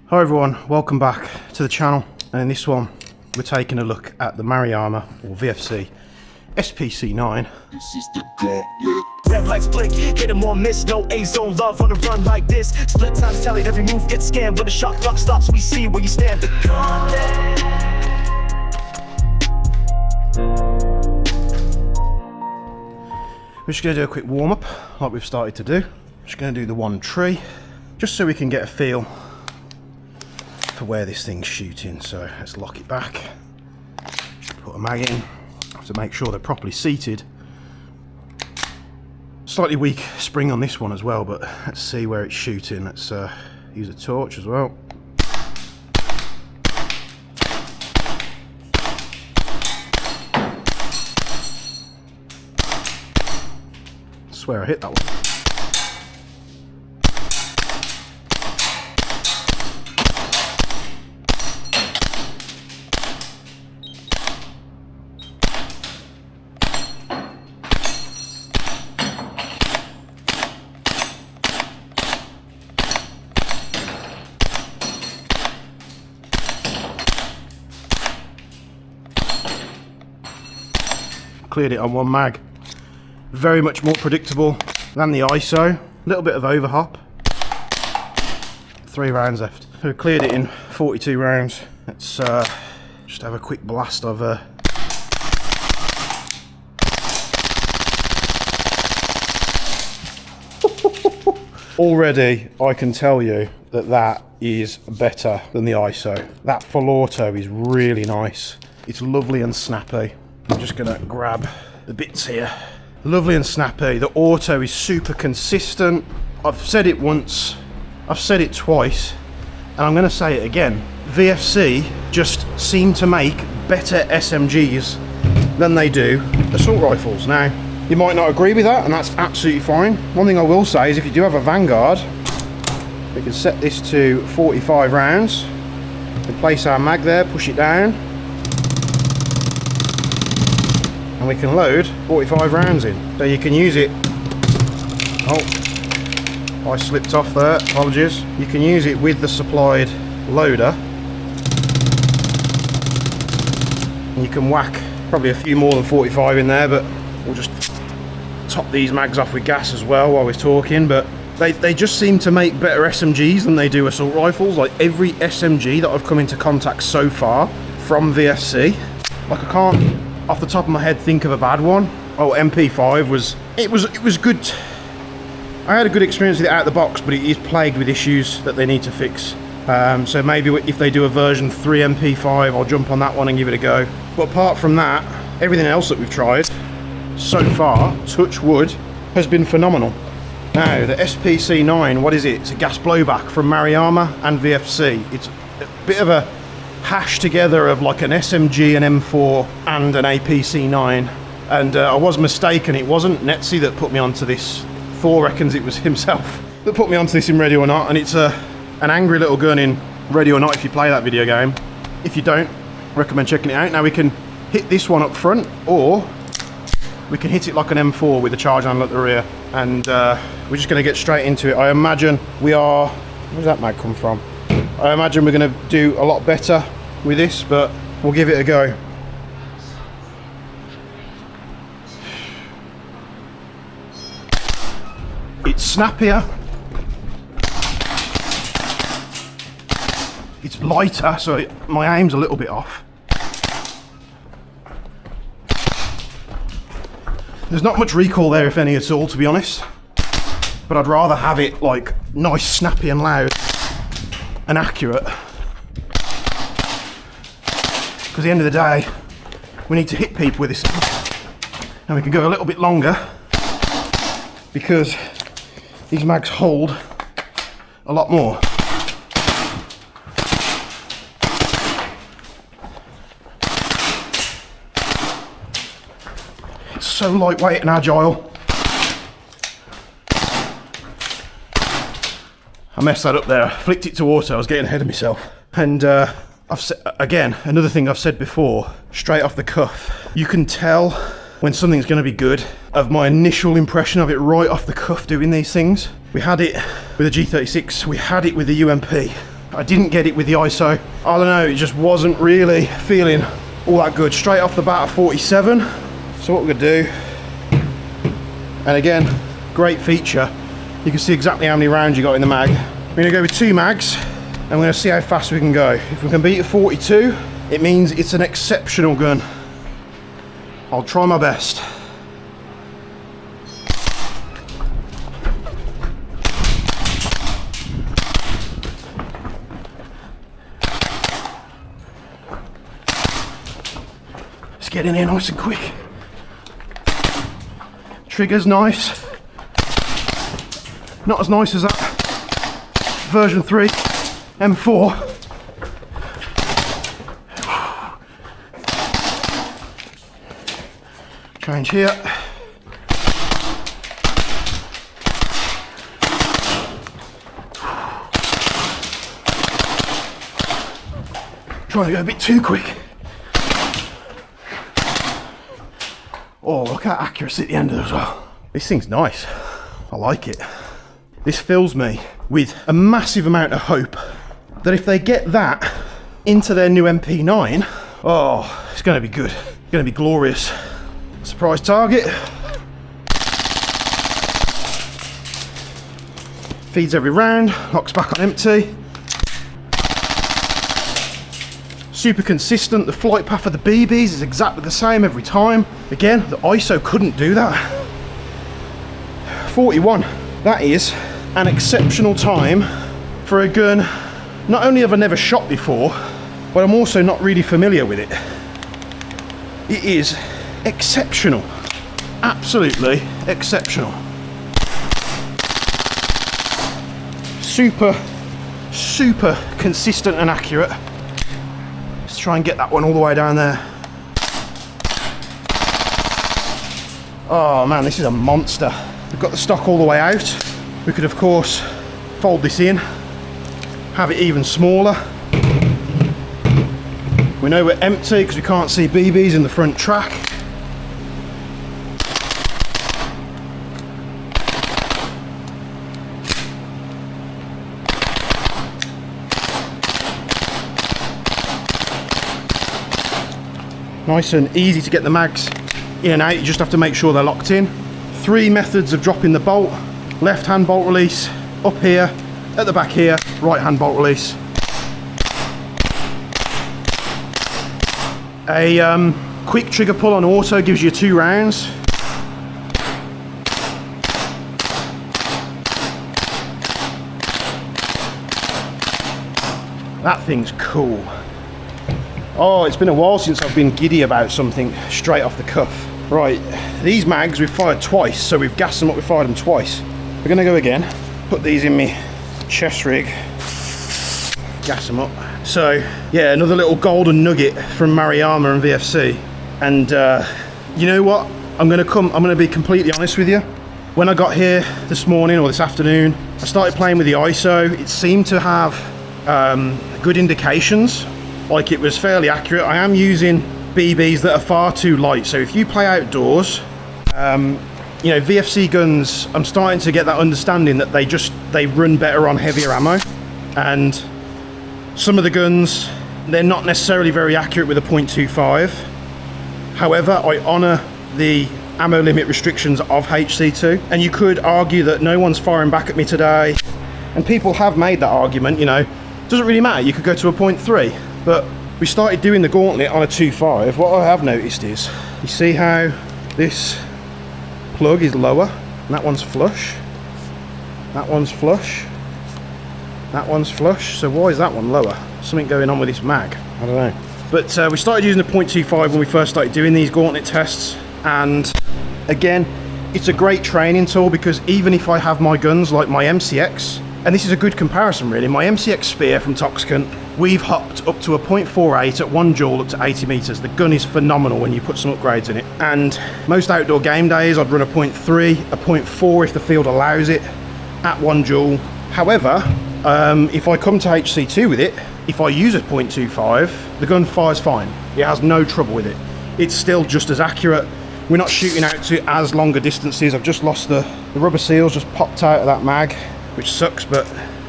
Hi everyone, welcome back to the channel, and in this one we're taking a look at the Maruyama or VFC SPC-9. This is the Gauntlet. Red lights blink, hit him or miss, no A-zone love on a run like this. Split times tallied, every move gets scanned. When the shot clock stops, we see where you stand. The Gauntlet. We're just going to do a quick warm-up like we've started to do. Just going to do the one tree, just so we can get a feel for where this thing's shooting. So let's lock it back, put a mag in, have to make sure they're properly seated. Slightly weak spring on this one as well, but let's see where it's shooting. Let's use a torch as well. I swear I hit that one. Cleared it on one mag. Very much more predictable than the ISO. A little bit of overhop. 3 rounds left. So we cleared it in 42 rounds. Let's just have a quick blast of Already I can tell you that that is better than the ISO. That full auto is really nice. It's lovely and snappy. I'm just going to grab the bits here. Lovely and snappy. The auto is super consistent. I've said it once, I've said it twice, and I'm going to say it again. VFC just seem to make better SMGs than they do assault rifles. Now, you might not agree with that, and that's absolutely fine. One thing I will say is if you do have a Vanguard, we can set this to 45 rounds. We place our mag there, push it down, and we can load 45 rounds in. So you can use it. Oh, I slipped off there, apologies. You can use it with the supplied loader. And you can whack probably a few more than 45 in there, but we'll just top these mags off with gas as well while we're talking. But they just seem to make better SMGs than they do assault rifles. Like every SMG that I've come into contact so far from VFC, like I can't off the top of my head think of a bad one. Oh, MP5 was good. I had a good experience with it out of the box, but it is plagued with issues that they need to fix. So maybe if they do a version 3 MP5, I'll jump on that one and give it a go. But apart from that, everything else that we've tried so far, touch wood, has been phenomenal. Now, the SPC-9, what is it? It's a gas blowback from Maruyama and VFC. It's a bit of a hash together of like an SMG, an M4 and an APC-9, and I was mistaken. It wasn't Netzi that put me onto this. Thor reckons it was himself that put me onto this in Ready or Not, and it's an angry little gun in Ready or Not if you play that video game. If you don't, I recommend checking it out. Now we can hit this one up front, or we can hit it like an M4 with a charge handle at the rear, and we're just going to get straight into it. I imagine we are, where's that mag come from? I imagine we're going to do a lot better with this, but we'll give it a go. It's snappier. It's lighter, so my aim's a little bit off. There's not much recoil there, if any at all, to be honest. But I'd rather have it like nice, snappy and loud and accurate. Because at the end of the day, we need to hit people with this thing. And we can go a little bit longer because these mags hold a lot more. It's so lightweight and agile. I messed that up there. I flicked it to auto. I was getting ahead of myself. And I've said, again, another thing I've said before, straight off the cuff, you can tell when something's going to be good. Of my initial impression of it right off the cuff doing these things. We had it with the G36, we had it with the UMP, I didn't get it with the ISO. I don't know, it just wasn't really feeling all that good. Straight off the bat at 47. So what we're gonna do, and again, great feature. You can see exactly how many rounds you got in the mag. We're gonna go with 2 mags, and we're gonna see how fast we can go. If we can beat a 42, it means it's an exceptional gun. I'll try my best. Let's get in here nice and quick. Trigger's nice. Not as nice as that version 3 M4. Change here. Trying to go a bit too quick. Oh, look at accuracy at the end of it as well. This thing's nice. I like it. This fills me with a massive amount of hope that if they get that into their new MP9, oh, it's going to be good. It's going to be glorious. Surprise target. Feeds every round, locks back on empty. Super consistent. The flight path of the BBs is exactly the same every time. Again, the ISO couldn't do that. 41. That is an exceptional time for a gun. Not only have I never shot before, but I'm also not really familiar with it. It is exceptional. Absolutely exceptional. Super consistent and accurate. Let's try and get that one all the way down there. Oh man, this is a monster. We've got the stock all the way out. We could of course fold this in, have it even smaller. We know we're empty because we can't see BBs in the front track. Nice and easy to get the mags in and out. You just have to make sure they're locked in. 3 methods of dropping the bolt. Left hand bolt release, up here, at the back here, right hand bolt release. A quick trigger pull on auto gives you 2 rounds. That thing's cool. Oh, it's been a while since I've been giddy about something straight off the cuff. Right, these mags we've fired twice, so we've gassed them up, we've fired them twice. We're gonna go again, put these in my chest rig, gas them up. So, yeah, another little golden nugget from Maruyama and VFC. And you know what? I'm gonna be completely honest with you. When I got here this morning or this afternoon, I started playing with the ISO. It seemed to have good indications, like it was fairly accurate. I am using BBs that are far too light, so if you play outdoors, you know, VFC guns, I'm starting to get that understanding that they run better on heavier ammo. And some of the guns, they're not necessarily very accurate with a .25. However, I honour the ammo limit restrictions of HC2, and you could argue that no one's firing back at me today, and people have made that argument, you know, it doesn't really matter, you could go to a .3, but we started doing the Gauntlet on a 2.5. What I have noticed is, you see how this plug is lower, and that one's flush, that one's flush, that one's flush, so why is that one lower? Something going on with this mag, I don't know. But we started using the .25 when we first started doing these Gauntlet tests, and again, it's a great training tool, because even if I have my guns like my MCX, and this is a good comparison really, my MCX Spear from Toxicant, we've hopped up to a .48 at 1 joule up to 80 meters. The gun is phenomenal when you put some upgrades in it. And most outdoor game days, I'd run a .3, a .4 if the field allows it, at 1 joule. However, if I come to HC2 with it, if I use a .25, the gun fires fine. It has no trouble with it. It's still just as accurate. We're not shooting out to as longer distances. I've just lost the rubber seals, just popped out of that mag, which sucks, but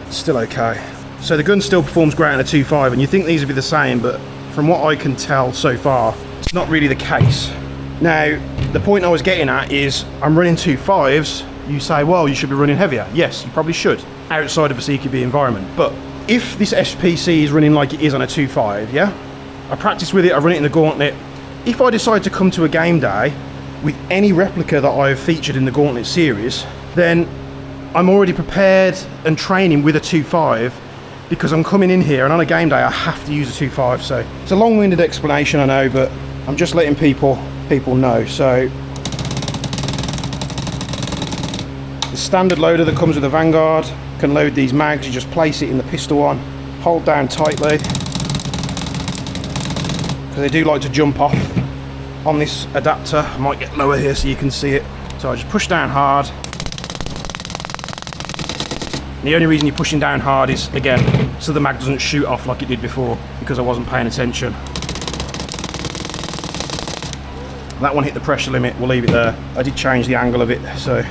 it's still okay. So the gun still performs great on a 2.5, and you think these would be the same, but from what I can tell so far, it's not really the case. Now, the point I was getting at is, I'm running 2.5s, you say, well, you should be running heavier. Yes, you probably should, outside of a CQB environment. But if this SPC is running like it is on a 2.5, yeah? I practice with it, I run it in the Gauntlet. If I decide to come to a game day with any replica that I've featured in the Gauntlet series, then I'm already prepared and training with a 2.5, because I'm coming in here and on a game day I have to use a 2.5. So it's a long-winded explanation, I know, but I'm just letting people know. So the standard loader that comes with the Vanguard can load these mags. You just place it in the pistol one, hold down tightly, because they do like to jump off on this adapter. I might get lower here so you can see it. So I just push down hard. And the only reason you're pushing down hard is, again, so the mag doesn't shoot off like it did before, because I wasn't paying attention. That one hit the pressure limit, we'll leave it there. I did change the angle of it, so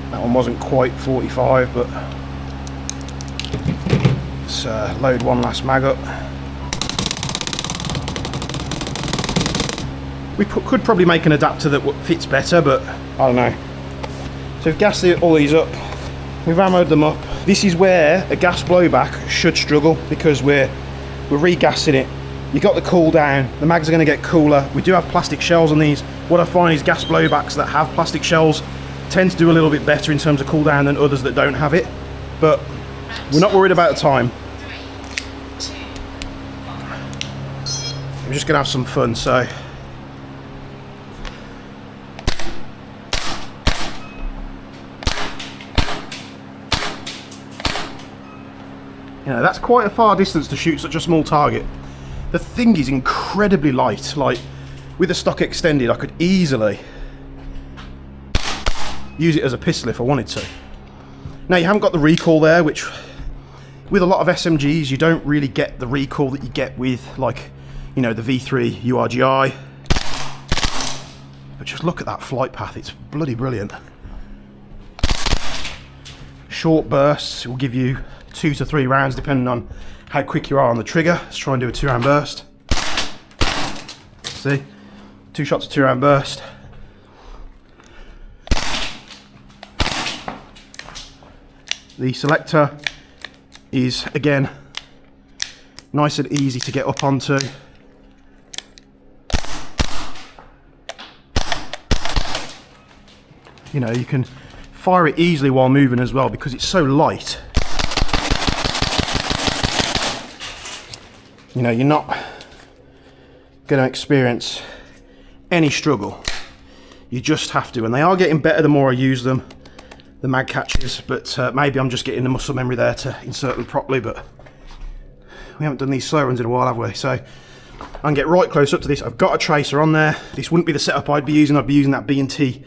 that one wasn't quite 45, but let's load one last mag up. We could probably make an adapter that fits better, but I don't know. So we've gassed all these up, we've ammoed them up. This is where a gas blowback should struggle, because we're regassing it. You got the cool down, the mags are going to get cooler. We do have plastic shells on these. What I find is gas blowbacks that have plastic shells tend to do a little bit better in terms of cool down than others that don't have it. But we're not worried about the time. We're just going to have some fun, so. You know, that's quite a far distance to shoot such a small target. The thing is incredibly light. Like, with the stock extended, I could easily use it as a pistol if I wanted to. Now, you haven't got the recoil there, which with a lot of SMGs, you don't really get the recoil that you get with, like, you know, the V3 URGI. But just look at that flight path, it's bloody brilliant. Short bursts will give you 2 to 3 rounds depending on how quick you are on the trigger. Let's try and do a 2-round burst. See, 2 shots, 2-round burst. The selector is, again, nice and easy to get up onto. You know, you can fire it easily while moving as well because it's so light. You know, you're not going to experience any struggle. You just have to, and they are getting better the more I use them, the mag catches, but maybe I'm just getting the muscle memory there to insert them properly, but we haven't done these slow runs in a while, have we? So I can get right close up to this. I've got a tracer on there. This wouldn't be the setup I'd be using that B&T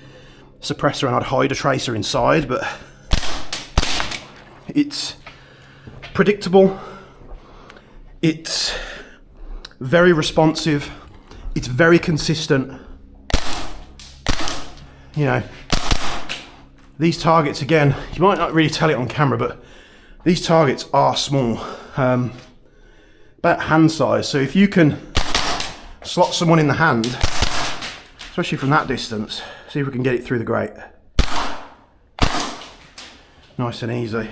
suppressor, and I'd hide a tracer inside, but it's predictable. It's very responsive. It's very consistent. You know, these targets, again, you might not really tell it on camera, but these targets are small, about hand size. So if you can slot someone in the hand, especially from that distance, see if we can get it through the grate. Nice and easy.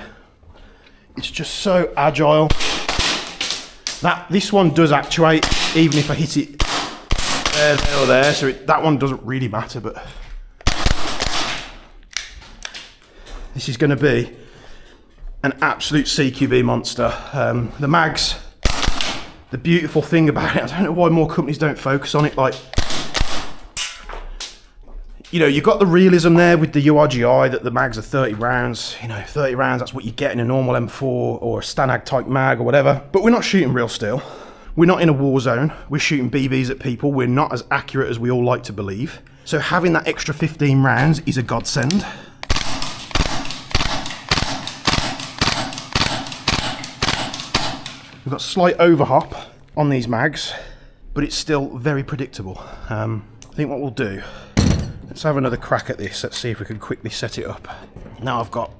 It's just so agile. This one does actuate, even if I hit it there or there, so that one doesn't really matter, but this is going to be an absolute CQB monster. The mags, the beautiful thing about it, I don't know why more companies don't focus on it, like, you know, you've got the realism there with the URGI that the mags are 30 rounds. You know, 30 rounds, that's what you get in a normal M4 or a Stanag type mag or whatever. But we're not shooting real steel. We're not in a war zone. We're shooting BBs at people. We're not as accurate as we all like to believe. So having that extra 15 rounds is a godsend. We've got slight overhop on these mags, but it's still very predictable. I think what we'll do, let's have another crack at this. Let's see if we can quickly set it up. Now I've got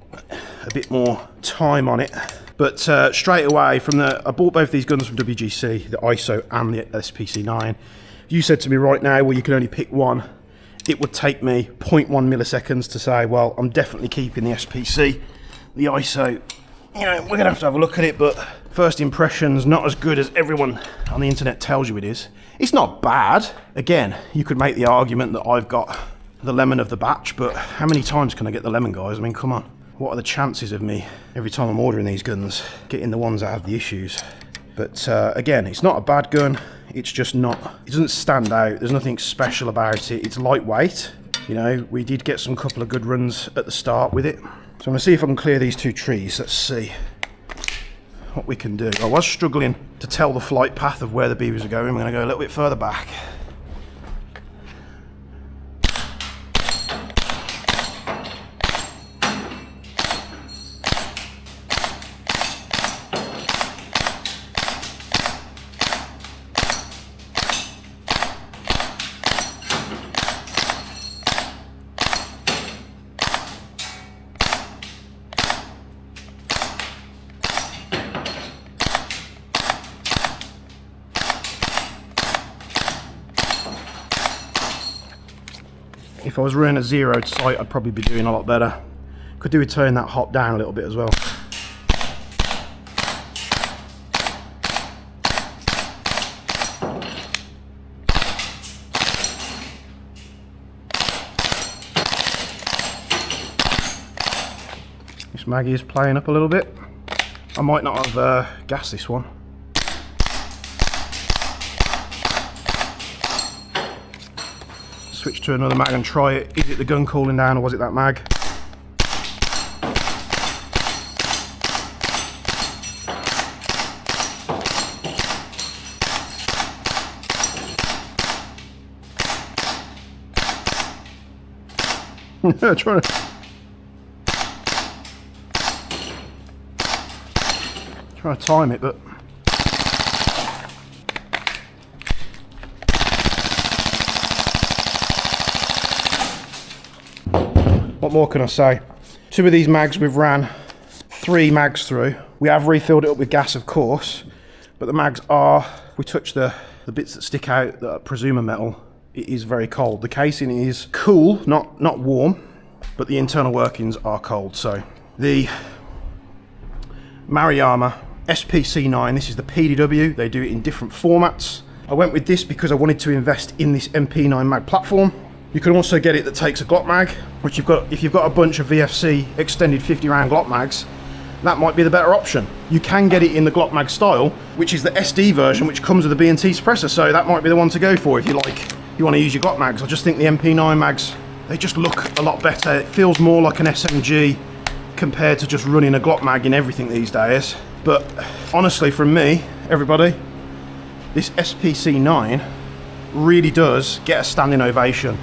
a bit more time on it. But straight away, I bought both these guns from WGC, the ISO and the SPC-9. You said to me right now, well, you can only pick one. It would take me 0.1 milliseconds to say, well, I'm definitely keeping the SPC. The ISO, you know, we're going to have a look at it, but first impressions, not as good as everyone on the internet tells you it is. It's not bad. Again, you could make the argument that I've got the lemon of the batch, but how many times can I get the lemon, guys? I mean, come on. What are the chances of me, every time I'm ordering these guns, getting the ones that have the issues? But again, it's not a bad gun. It's just not, it doesn't stand out. There's nothing special about it. It's lightweight. You know, we did get some couple of good runs at the start with it. So I'm going to see if I can clear these 2 trees. Let's see what we can do. I was struggling to tell the flight path of where the beavers are going. I'm going to go a little bit further back. If I was running a zeroed sight, I'd probably be doing a lot better. Could do with turning that hop down a little bit as well. This Maggie is playing up a little bit. I might not have gassed this one. Switch to another mag and try it. Is it the gun cooling down or was it that mag? Trying to time it, but what more can I say? 2 of these mags we've ran 3 mags through. We have refilled it up with gas, of course, but the mags are, we touch the bits that stick out that I presume are metal. It is very cold. The casing is cool, not warm, but the internal workings are cold. So the Maruyama SPC-9, this is the PDW. They do it in different formats. I went with this because I wanted to invest in this MP9 mag platform. You can also get it that takes a Glock mag, which if you've got a bunch of VFC extended 50 round Glock mags, that might be the better option. You can get it in the Glock mag style, which is the SD version, which comes with a B&T suppressor, so that might be the one to go for if you want to use your Glock mags. I just think the MP9 mags, they just look a lot better. It feels more like an SMG compared to just running a Glock mag in everything these days. But honestly, from me, everybody, this SPC-9 really does get a standing ovation.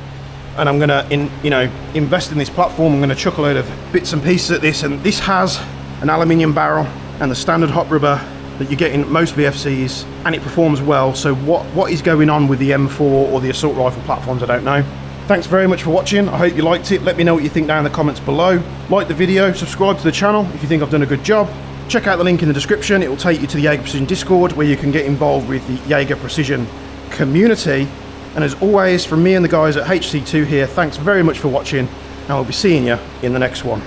And I'm gonna invest in this platform. I'm gonna chuck a load of bits and pieces at this, and this has an aluminium barrel and the standard hot rubber that you get in most VFCs, and it performs well. So what is going on with the M4 or the assault rifle platforms, I don't know. Thanks very much for watching. I hope you liked it. Let me know what you think down in the comments below. Like the video, subscribe to the channel if you think I've done a good job. Check out the link in the description. It will take you to the Jaeger Precision Discord, where you can get involved with the Jaeger Precision community. And as always, from me and the guys at HC2 here, thanks very much for watching, and I'll be seeing you in the next one.